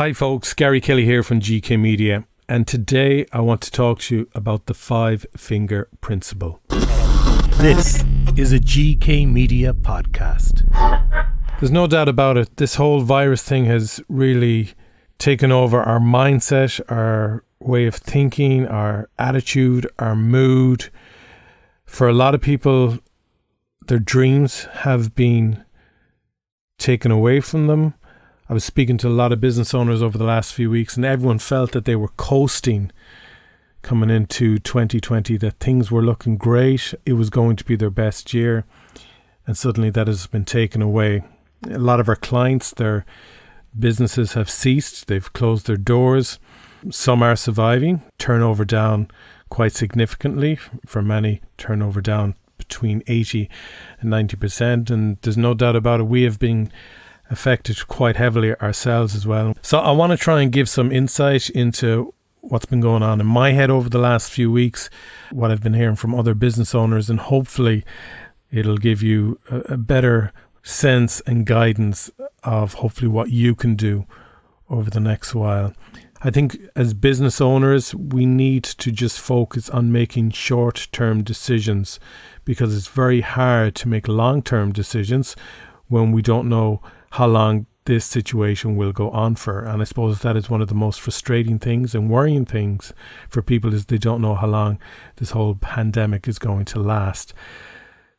Hi folks, Gary Kelly here from GK Media, and today I want to talk to you about the 5-finger principle. This is a GK Media podcast. There's no doubt about it, this whole virus thing has really taken over our mindset, our way of thinking, our attitude, our mood. For a lot of people, their dreams have been taken away from them. I was speaking to a lot of business owners over the last few weeks, and everyone felt that they were coasting coming into 2020, that things were looking great. It was going to be their best year, and suddenly that has been taken away. A lot of our clients, their businesses have ceased. They've closed their doors. Some are surviving. Turnover down quite significantly. For many, turnover down between 80 and 90%. And there's no doubt about it, we have been affected quite heavily ourselves as well. So I want to try and give some insight into what's been going on in my head over the last few weeks, what I've been hearing from other business owners, and hopefully it'll give you a better sense and guidance of hopefully what you can do over the next while. I think as business owners, we need to just focus on making short-term decisions, because it's very hard to make long-term decisions when we don't know how long this situation will go on for. And I suppose that is one of the most frustrating things and worrying things for people, is they don't know how long this whole pandemic is going to last.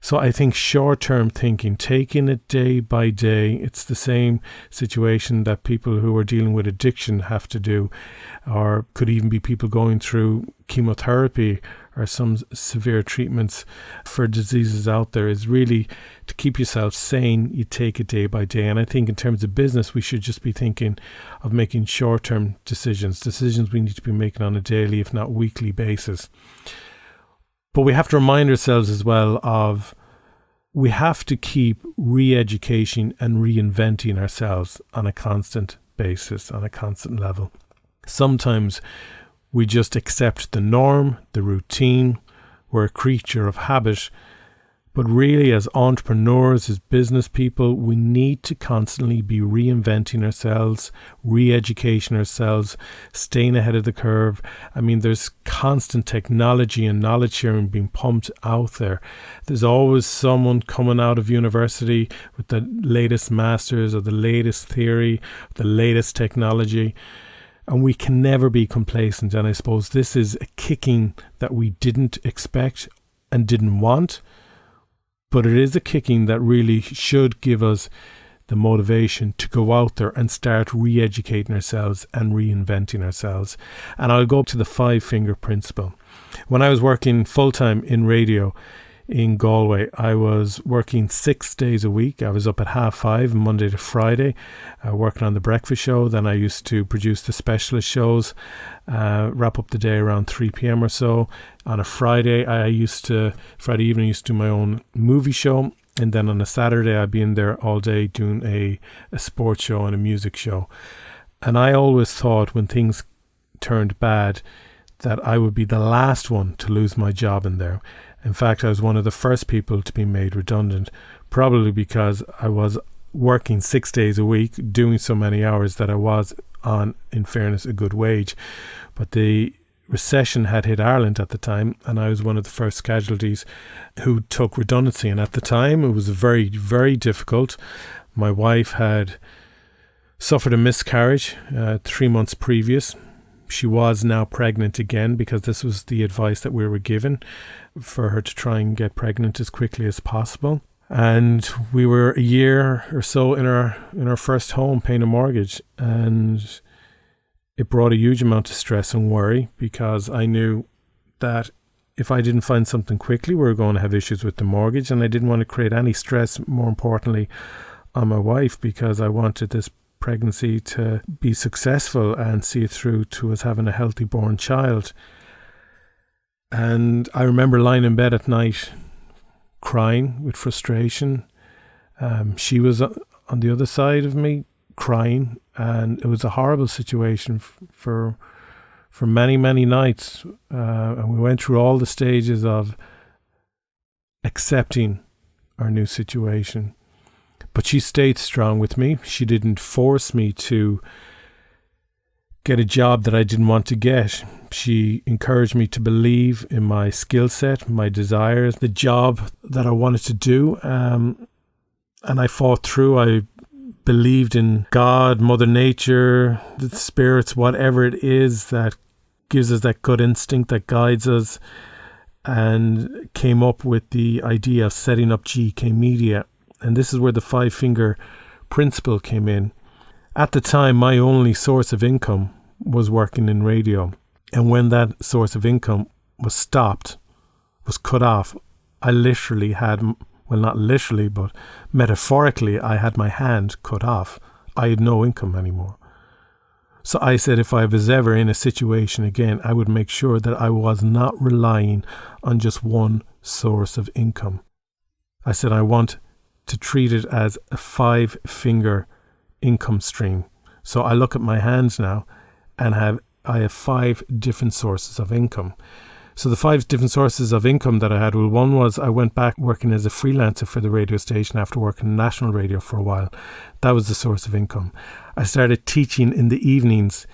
So I think short-term thinking, taking it day by day, it's the same situation that people who are dealing with addiction have to do, or could even be people going through chemotherapy or some severe treatments for diseases out there, is really to keep yourself sane. You take it day by day. And I think in terms of business, we should just be thinking of making short-term decisions we need to be making on a daily, if not weekly basis. But we have to remind ourselves as well of, we have to keep re-educating and reinventing ourselves on a constant basis, on a constant level. Sometimes we just accept the norm, the routine. We're a creature of habit. But really, as entrepreneurs, as business people, we need to constantly be reinventing ourselves, re-educating ourselves, staying ahead of the curve. I mean, there's constant technology and knowledge sharing being pumped out there. There's always someone coming out of university with the latest masters or the latest theory, the latest technology. And we can never be complacent. And I suppose this is a kicking that we didn't expect and didn't want. But it is a kicking that really should give us the motivation to go out there and start re-educating ourselves and reinventing ourselves. And I'll go up to the 5-finger principle. When I was working full-time in radio in Galway, I was working 6 days a week. I was up at 5:30 Monday to Friday, working on the breakfast show. Then I used to produce the specialist shows, wrap up the day around 3 p.m. or so. On a Friday evening, I used to do my own movie show. And then on a Saturday, I'd be in there all day doing a sports show and a music show. And I always thought when things turned bad that I would be the last one to lose my job in there. In fact, I was one of the first people to be made redundant, probably because I was working 6 days a week, doing so many hours that I was on, in fairness, a good wage. But the recession had hit Ireland at the time, and I was one of the first casualties who took redundancy. And at the time, it was very, very difficult. My wife had suffered a miscarriage 3 months previous. She was now pregnant again, because this was the advice that we were given, for her to try and get pregnant as quickly as possible. And we were a year or so in our first home paying a mortgage, and it brought a huge amount of stress and worry, because I knew that if I didn't find something quickly, we were going to have issues with the mortgage, and I didn't want to create any stress, more importantly, on my wife, because I wanted this pregnancy to be successful and see it through to us having a healthy born child. And I remember lying in bed at night crying with frustration. She was on the other side of me crying, and it was a horrible situation for many, many nights. And we went through all the stages of accepting our new situation. But she stayed strong with me. She didn't force me to get a job that I didn't want to get. She encouraged me to believe in my skill set, my desires, the job that I wanted to do. And I fought through. I believed in God, Mother Nature, the spirits, whatever it is that gives us that gut instinct that guides us, and came up with the idea of setting up GK Media. And this is where the 5-finger principle came in. At the time, my only source of income was working in radio. And when that source of income was stopped, was cut off, I literally had, well, not literally, but metaphorically, I had my hand cut off. I had no income anymore. So I said if I was ever in a situation again, I would make sure that I was not relying on just one source of income. I said I want to treat it as a 5-finger income stream. So I look at my hands now and I have 5 different sources of income. So the 5 different sources of income that I had, well, one was I went back working as a freelancer for the radio station after working in national radio for a while. That was the source of income. I started teaching in the evenings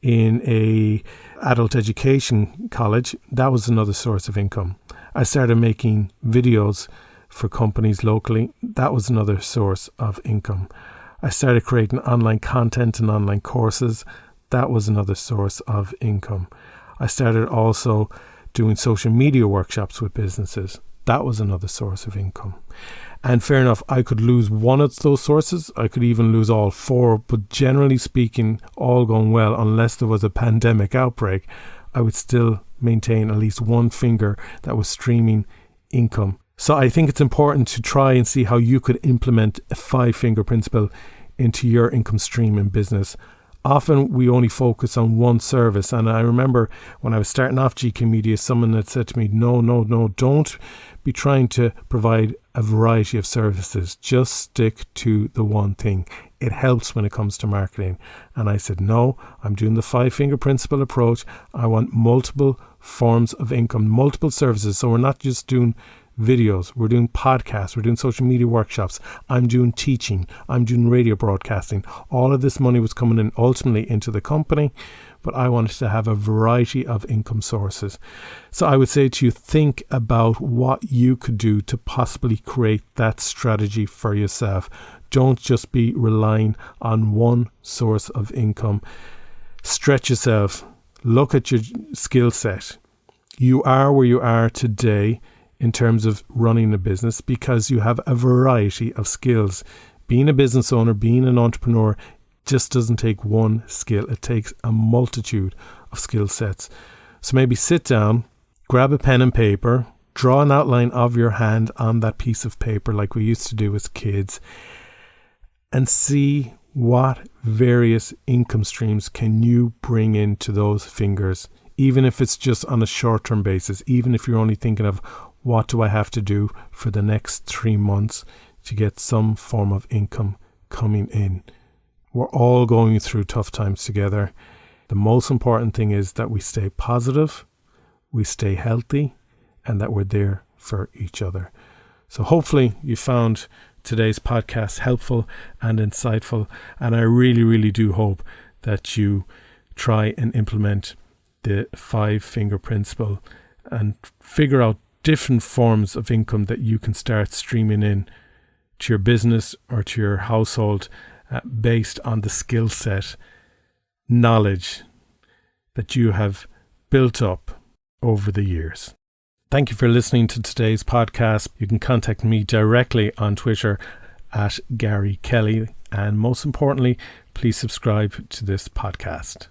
in a adult education college. That was another source of income. I started making videos for companies locally. That was another source of income. I started creating online content and online courses. That was another source of income. I started also doing social media workshops with businesses. That was another source of income. And fair enough, I could lose one of those sources. I could even lose all 4. But generally speaking, all going well, unless there was a pandemic outbreak, I would still maintain at least one finger that was streaming income. So I think it's important to try and see how you could implement a 5-finger principle into your income stream in business. Often we only focus on one service. And I remember when I was starting off GK Media, someone had said to me, no, don't be trying to provide a variety of services. Just stick to the one thing. It helps when it comes to marketing. And I said, no, I'm doing the 5-finger principle approach. I want multiple forms of income, multiple services. So we're not just doing videos, we're doing podcasts, we're doing social media workshops, I'm doing teaching, I'm doing radio broadcasting. All of this money was coming in ultimately into the company, but I wanted to have a variety of income sources. So I would say to you, think about what you could do to possibly create that strategy for yourself. Don't just be relying on one source of income. Stretch yourself. Look at your skill set. You are where you are today in terms of running a business because you have a variety of skills. Being a business owner, being an entrepreneur just doesn't take one skill. It takes a multitude of skill sets. So maybe sit down, grab a pen and paper, draw an outline of your hand on that piece of paper like we used to do as kids, and see what various income streams can you bring into those fingers, even if it's just on a short-term basis, even if you're only thinking of what do I have to do for the next 3 months to get some form of income coming in. We're all going through tough times together. The most important thing is that we stay positive, we stay healthy, and that we're there for each other. So hopefully you found today's podcast helpful and insightful, and I really, really do hope that you try and implement the 5-finger principle and figure out different forms of income that you can start streaming in to your business or to your household based on the skill set, knowledge that you have built up over the years. Thank you for listening to today's podcast. You can contact me directly on Twitter at Gary Kelly. And most importantly, please subscribe to this podcast.